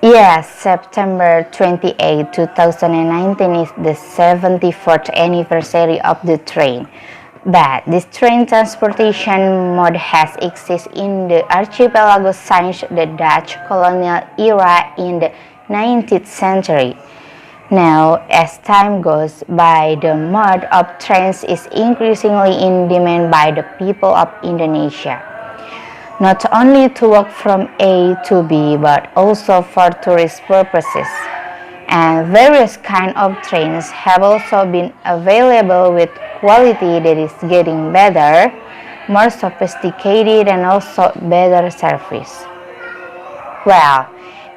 Yes, September 28, 2019 is the 74th anniversary of the train. But this train transportation mode has existed in the archipelago since the Dutch colonial era in the 19th century. Now, as time goes by, the mode of trains is increasingly in demand by the people of Indonesia, not only to walk from A to B but also for tourist purposes. And various kinds of trains have also been available with quality that is getting better, more sophisticated and also better service. Well,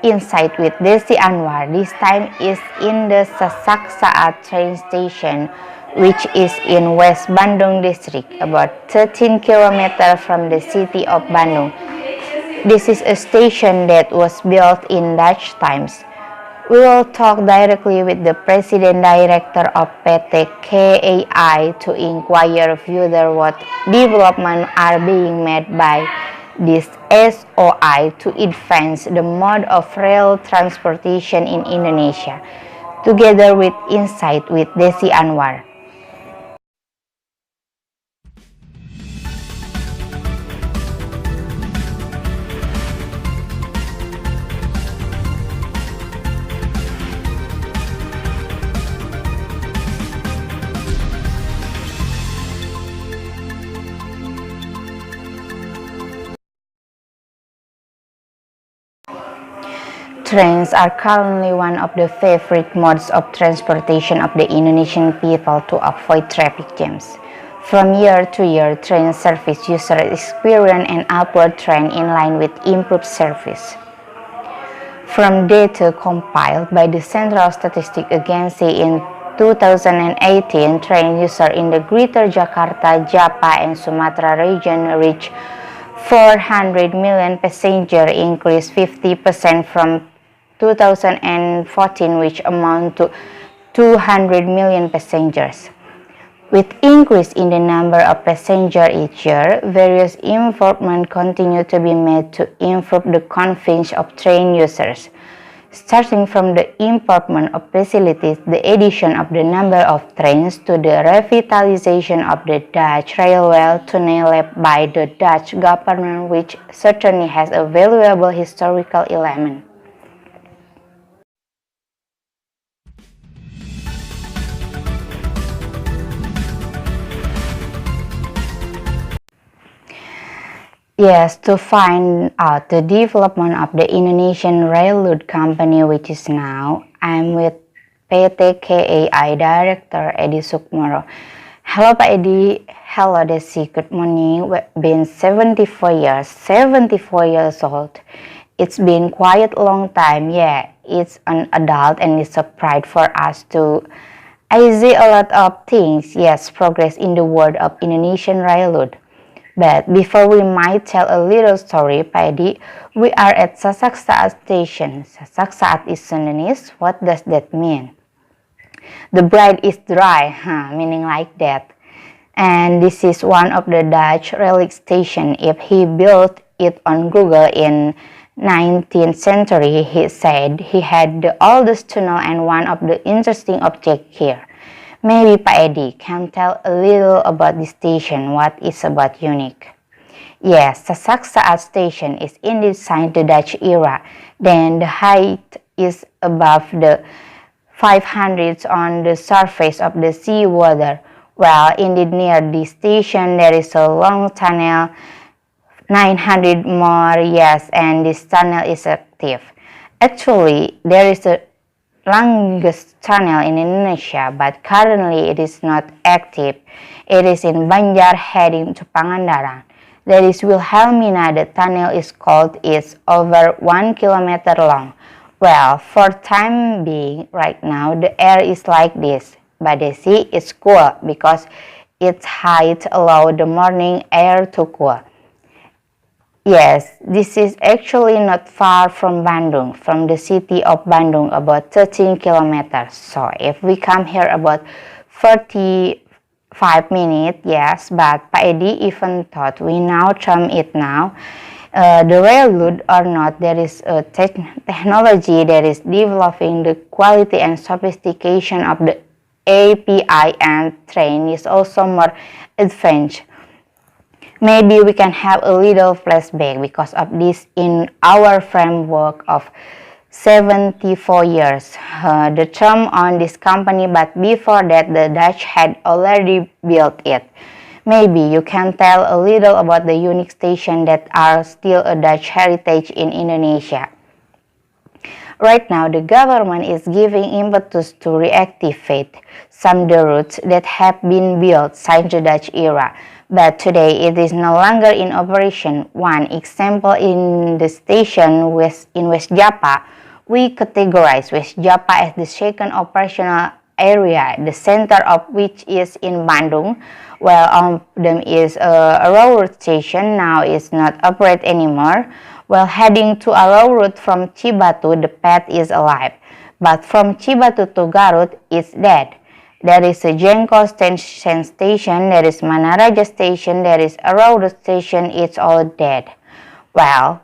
inside with Desi Anwar, this time is in the Sasak train station, which is in West Bandung district, about 13 kilometers from the city of Bandung. This is a station that was built in Dutch times. We will talk directly with the President Director of PT KAI to inquire further what developments are being made by this SOI to advance the mode of rail transportation in Indonesia, together with Insight with Desi Anwar. Trains are currently one of the favorite modes of transportation of the Indonesian people to avoid traffic jams. From year to year, train service users experience an upward trend in line with improved service. From data compiled by the Central Statistics Agency in 2018, train users in the Greater Jakarta, Java, and Sumatra region reached 400 million passengers, increased 50% from 2014, which amount to 200 million passengers. With increase in the number of passengers each year, various improvements continue to be made to improve the convenience of train users. Starting from the improvement of facilities, the addition of the number of trains to the revitalization of the Dutch railway tunnel by the Dutch government, which certainly has a valuable historical element. Yes, to find out the development of the Indonesian Railroad Company, which is now, I'm with PT KAI Director Edi Sukmoro. Hello Pak Edi, hello Desi, good morning. We've been 74 years old. It's been quite a long time, yeah. It's an adult and it's a pride for us to I see a lot of things, yes, progress in the world of Indonesian Railroad. But before we might tell a little story, Pak, we are at Sasak station. Sasak is Sundanese. What does that mean? The bread is dry, meaning like that. And this is one of the Dutch railway station. If he built it on Google in 19th century, he said he had the oldest tunnel and one of the interesting objects here. Maybe Pak Edi can tell a little about this station, what is about unique. Yes, the Sasak station is indeed signed the Dutch era. Then the height is above the 500s on the surface of the sea water. Well, indeed near the station there is a long tunnel, 900 more, yes, and this tunnel is active. Actually, there is a longest tunnel in Indonesia, but currently it is not active. It is in Banjar heading to Pangandaran. That is Wilhelmina. The tunnel is called. It's over 1 kilometer long. Well, for time being, right now the air is like this, but the sea is cool because its height allows the morning air to cool. Yes, this is actually not far from Bandung, from the city of Bandung, about 13 kilometers. So if we come here about 45 minutes, yes, but Pak Edi even thought we now term it now The railroad or not, there is a technology that is developing. The quality and sophistication of the API and train is also more advanced. Maybe we can have a little flashback because of this in our framework of 74 years. The term on this company, but before that the Dutch had already built it. Maybe you can tell a little about the unique stations that are still a Dutch heritage in Indonesia. Right now, the government is giving impetus to reactivate some of the routes that have been built since the Dutch era, but today it is no longer in operation. One example in the station in West Java, we categorize West Java as the second operational area, the center of which is in Bandung, while on them is a railroad station now is not operate anymore. While heading to a railroad from Cibatu, the path is alive, but from Cibatu to Garut, it's dead. There is a Jengko station, there is Manaraja station, there is a railroad station, it's all dead. Well,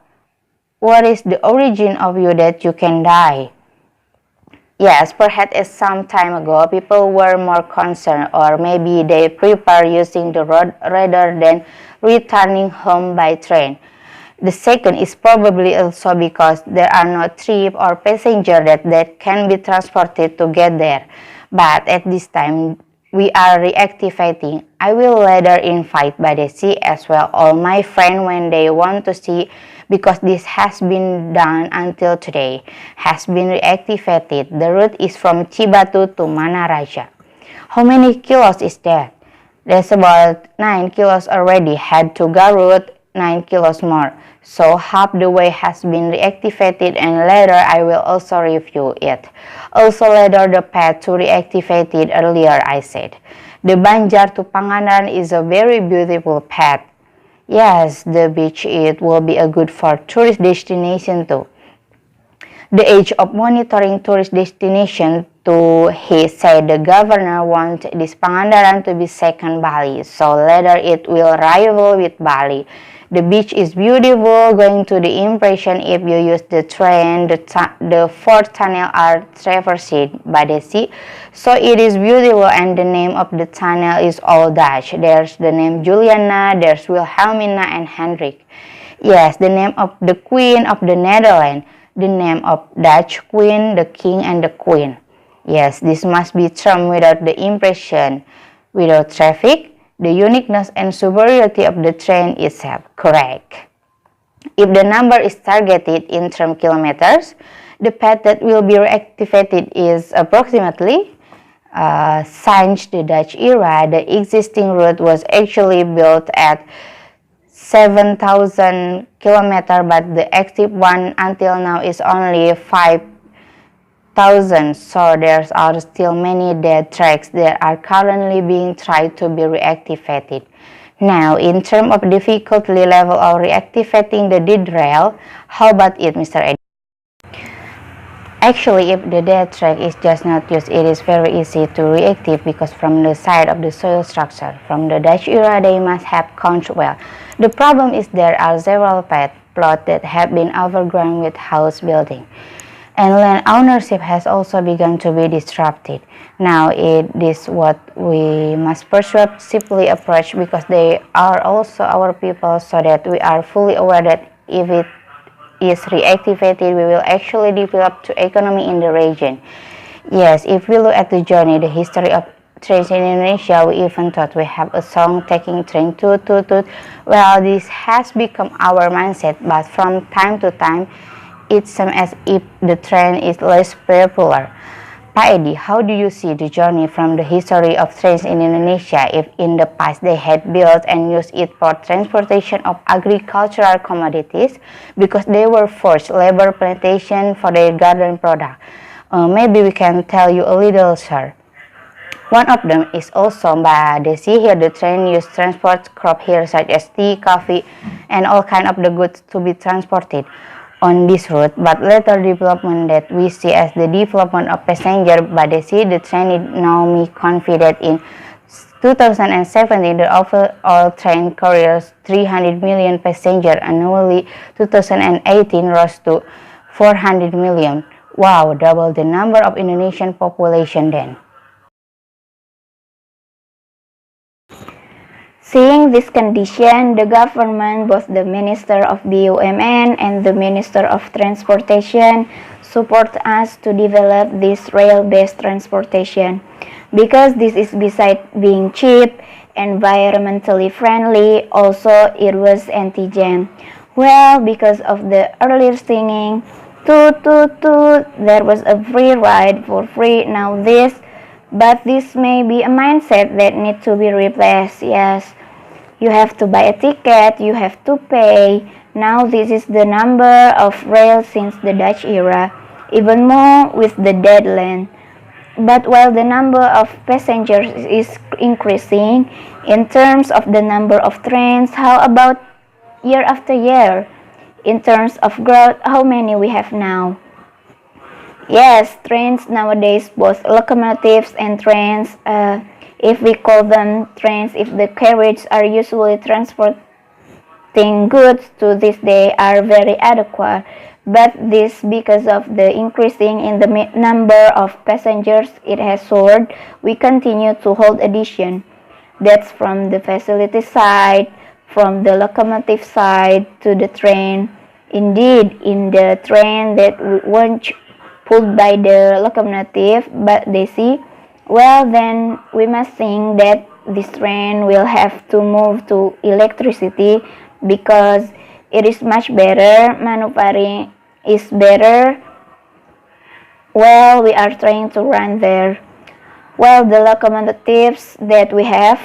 what is the origin of you that you can die? Yes, perhaps some time ago, people were more concerned, or maybe they prefer using the road rather than returning home by train. The second is probably also because there are no trip or passenger that can be transported to get there. But at this time, we are reactivating. I will later invite by the sea as well all my friends when they want to see, because this has been done until today, has been reactivated. The route is from Cibatu to Manaraja. How many kilos is that? There's about 9 kilos already. Head to Garut, 9 kilos more. So half the way has been reactivated, and later I will also review it. Also later the path to reactivate it earlier I said. The Banjar to Pangandaran is a very beautiful path. Yes, the beach it will be a good for tourist destination too. The age of monitoring tourist destination to, he said the governor wants this Pangandaran to be second Bali, so later it will rival with Bali. The beach is beautiful, going to the impression if you use the train, the fourth tunnel are traversed by the sea, so it is beautiful, and the name of the tunnel is all Dutch. There's the name Juliana, there's Wilhelmina and Hendrik. Yes, the name of the Queen of the Netherlands, the name of Dutch Queen, the King and the Queen. Yes, this must be termed without the impression, without traffic, the uniqueness and superiority of the train itself. Correct. If the number is targeted in term kilometers, the path that will be reactivated is approximately, since the Dutch era, the existing route was actually built at 7,000 kilometers, but the active one until now is only 5,000, so there are still many dead tracks that are currently being tried to be reactivated. Now, in terms of difficulty level of reactivating the dead rail, how about it, Mr. Edi? Actually, if the dead track is just not used, it is very easy to reactivate because from the side of the soil structure, from the Dutch era, they must have controlled well. The problem is there are several plots that have been overgrown with house building, and land ownership has also begun to be disrupted. Now it is what we must persuasively approach, because they are also our people, so that we are fully aware that if it is reactivated, we will actually develop to economy in the region. Yes, if we look at the journey, the history of trains in Indonesia, we even thought we have a song taking train toot toot toot. Well, this has become our mindset, but from time to time, it seems as if the train is less popular. Pa Edi, how do you see the journey from the history of trains in Indonesia, if in the past they had built and used it for transportation of agricultural commodities because they were forced labor plantation for their garden product? Maybe we can tell you a little, sir. One of them is also by the sea. Here the train used transport crop here such as tea, coffee, and all kind of the goods to be transported on this route, but later development that we see as the development of passenger by the sea, the train is now me confident in 2017, the overall train carries 300 million passengers annually. 2018 rose to 400 million. Wow, double the number of Indonesian population then. Seeing this condition, the government, both the Minister of BUMN and the Minister of Transportation, support us to develop this rail-based transportation. Because this is besides being cheap, environmentally friendly, also it was anti-jam. Well, because of the earlier singing, toot toot toot, there was a free ride for free. Now this, but this may be a mindset that needs to be replaced. Yes, you have to buy a ticket, you have to pay. Now this is the number of rails since the Dutch era, even more with the deadline. But while the number of passengers is increasing, in terms of the number of trains, how about year after year? In terms of growth, how many we have now? Yes, trains nowadays, both locomotives and trains, if we call them trains, if the carriages are usually transporting goods to this day, are very adequate. But this, because of the increasing in the number of passengers it has soared, we continue to hold addition. That's from the facility side, from the locomotive side to the train. Indeed, in the train that weren't pulled by the locomotive, but they see, well, then we must think that this train will have to move to electricity because it is much better, maneuvering is better. Well, we are trying to run there. Well, the locomotives that we have,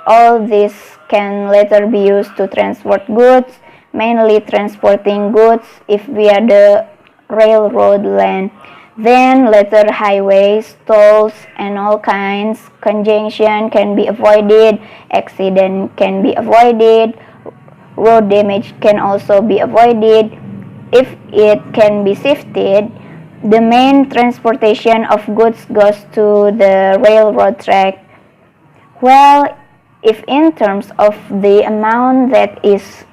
all this can later be used to transport goods, mainly transporting goods if via the railroad line. Then later highways, tolls, and all kinds, congestion can be avoided, accident can be avoided, road damage can also be avoided if it can be shifted. The main transportation of goods goes to the railroad track. Well, if in terms of the amount that is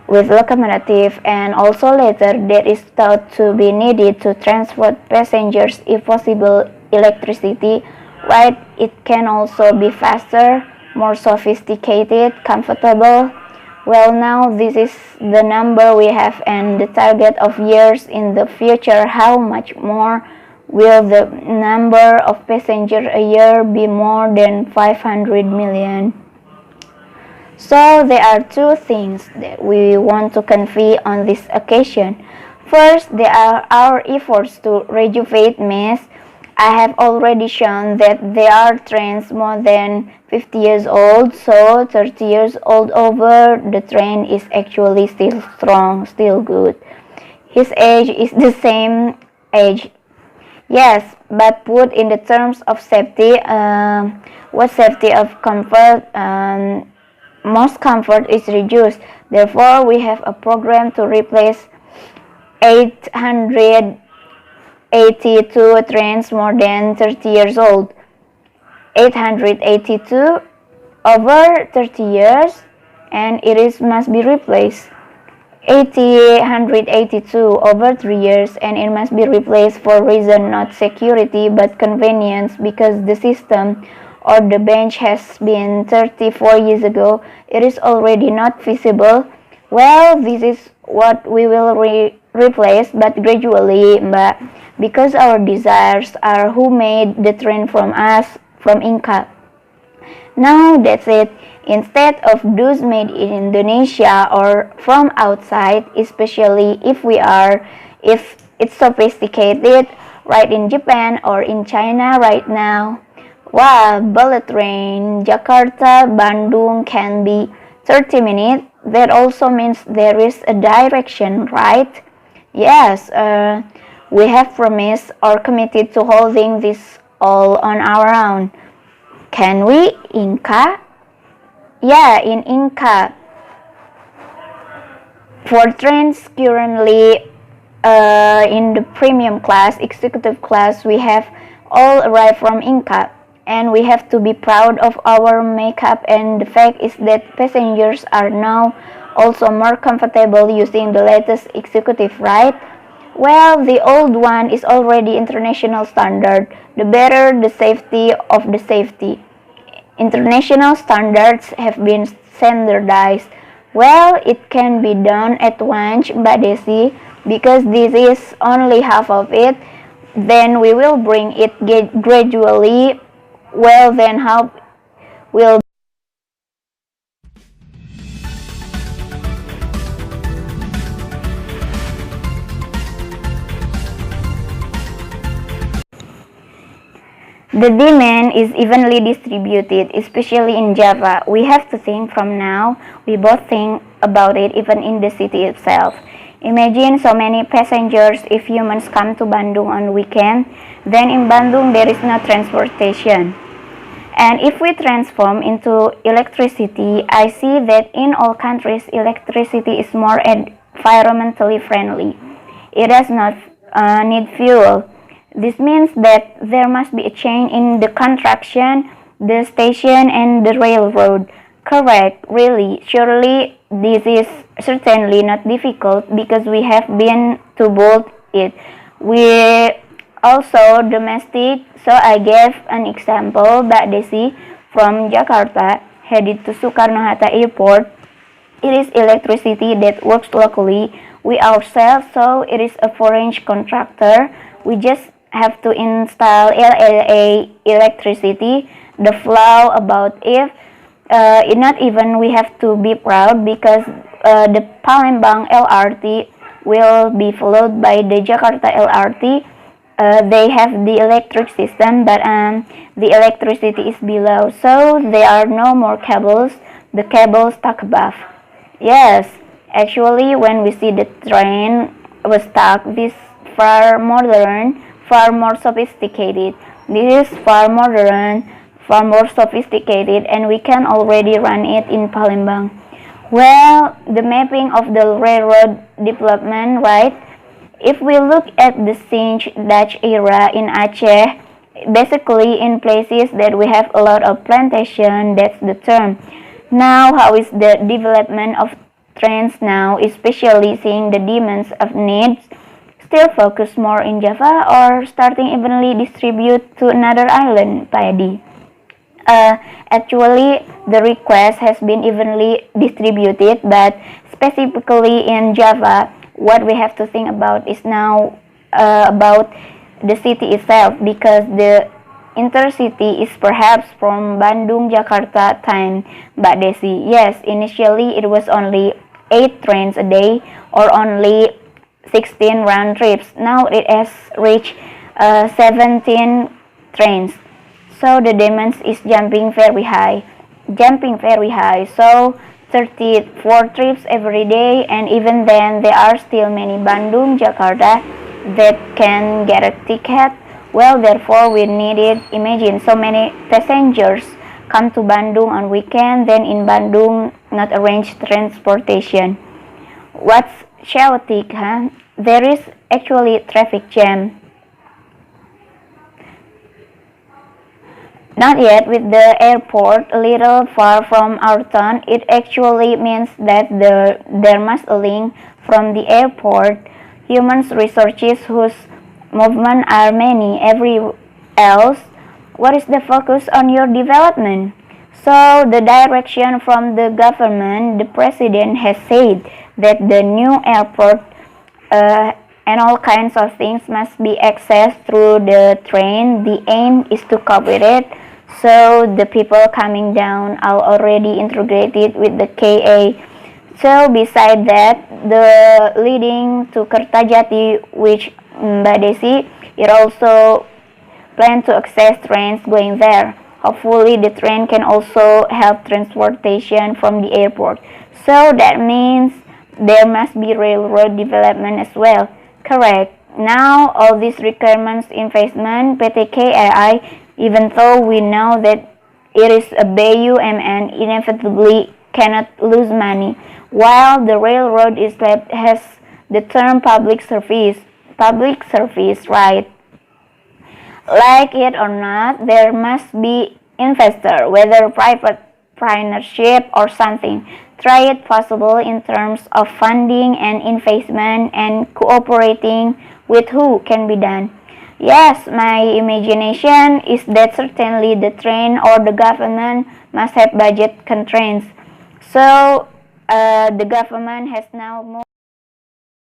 with locomotive and also later that is thought to be needed to transport passengers, if possible electricity, right, it can also be faster, more sophisticated, comfortable. Well, now this is the number we have and the target of years in the future. How much more will the number of passengers a year be? More than 500 million. So there are two things that we want to convey on this occasion. First, there are our efforts to rejuvenate mess. I have already shown that there are trains more than 50 years old, so 30 years old over, the train is actually still strong, still good. His age is the same age. Yes, but put in the terms of safety, what safety of comfort, most comfort is reduced. Therefore, we have a program to replace 882 trains more than 30 years old. 882 over 30 years, and it must be replaced. 882 over 3 years, and it must be replaced for reason not security but convenience, because the system or the bench has been 34 years ago. It is already not feasible. Well, this is what we will replace, but gradually, but because our desires are who made the train from us, from Inca. Now that's it. Instead of those made in Indonesia or from outside, especially if it's sophisticated, right in Japan or in China right now. Wow, bullet train, Jakarta, Bandung can be 30 minutes. That also means there is a direction, right? Yes, we have promised or committed to holding this all on our own. Can we, Inca? Yeah, in Inca. For trains currently in the premium class, executive class, we have all arrived from Inca. and we have to be proud of our makeup, and the fact is that passengers are now also more comfortable using the latest executive, right? Well, the old one is already international standard. The better the safety of the safety. International standards have been standardized. Well, it can be done at once, but they see, because this is only half of it, then we will bring it gradually. Well, then how will the demand is evenly distributed, especially in Java. We have to think from now. We both think about it even in the city itself. Imagine so many passengers if humans come to Bandung on weekend. Then in Bandung there is no transportation. And if we transform into electricity, I see that in all countries electricity is more environmentally friendly. It does not need fuel. This means that there must be a change in the construction, the station, and the railroad. Correct, really. Surely this is certainly not difficult because we have been to build it. We also domestic, so I gave an example. Mbak Desi from Jakarta headed to Soekarno-Hatta Airport. It is electricity that works locally. We ourselves, so it is a foreign contractor. We just have to install LLA electricity. The flow about it, not even we have to be proud because the Palembang LRT will be followed by the Jakarta LRT. They have the electric system, but the electricity is below, so there are no more cables. The cables stuck above. Yes, actually, when we see the train was stuck, this far modern, far more sophisticated. This is far modern, far more sophisticated, and we can already run it in Palembang. Well, the mapping of the railroad development, right? If we look at the Sinj Dutch era in Aceh, basically in places that we have a lot of plantation, that's the term. Now, how is the development of trains now, especially seeing the demands of needs? Still focus more in Java or starting evenly distribute to another island, Pak Actually, the request has been evenly distributed, but specifically in Java, what we have to think about is now about the city itself, because the intercity is perhaps from Bandung Jakarta time, Mbak Desi. Yes, initially it was only 8 trains a day or only 16 round trips. Now it has reached 17 trains. So the demand is jumping very high. So 34 trips every day, and even then there are still many Bandung Jakarta that can get a ticket. Well, therefore we needed, imagine so many passengers come to Bandung on weekend, then in Bandung not arrange transportation. What's chaotic, huh? There is actually traffic jam. Not yet with the airport a little far from our town. It actually means that there must a link from the airport, human resources whose movement are many everywhere else. What is the focus on your development? So the direction from the government, the president has said that the new airport and all kinds of things must be accessed through the train. The aim is to cope with it, so the people coming down are already integrated with the KA. So beside that, the leading to Kertajati, which Mbak Desi, it also plan to access trains going there. Hopefully the train can also help transportation from the airport. So that means there must be railroad development as well. Correct. Now all these requirements investment PT KAI, even though we know that it is a BUMN, inevitably cannot lose money, while the railroad is has the term public service, right? Like it or not, there must be investor, whether private partnership or something. Try it possible in terms of funding and investment and cooperating with who can be done. Yes, my imagination is that certainly the train or the government must have budget constraints. So the government has now moved